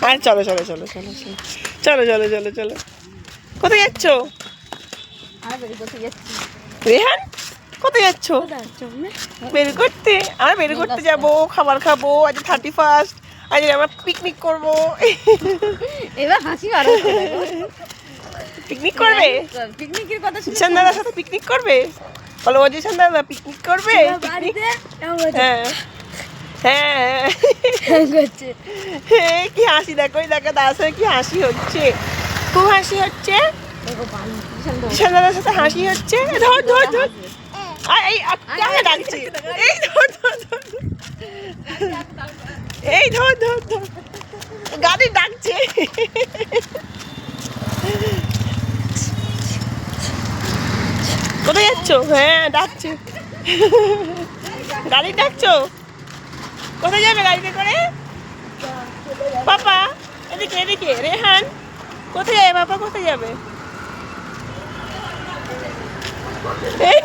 আর চলো চলো চলো চলো চলো চলো চলো চলো কোথায় যাচ্ছ রেহান কোথায় যাচ্ছ বের করতে আমরা বের করতে যাবো খাবার খাবো আজ 31 আজ আমরা পিকনিক করবো এবার হাসি বার পিকনিক করবে পিকনিকের কথা শুনে ঈশান দাদার সাথে পিকনিক করবে বলো ও ঈশান দাদা পিকনিক করবে বাড়িতে হ্যাঁ হ্যাঁ করছে কি হাসি দেখো দেখো দাদার সাথে কি হাসি হচ্ছে খুব হাসি হচ্ছে ঈশান দাদার সাথে হাসি হচ্ছে ধর ধর ধর এই কেমন ডাকছে এই ধর ধর ধর এই ধর ধর ধর গাড়ি ডাকছে কোথায় যাচ্ছ হ্যাঁ ডাকছে গাড়ি ডাকছো কোথায় যাবে গাড়িতে করে পাপা এদিকে এদিকে রেহান কোথায় যাবে পাপা কোথায় যাবে এই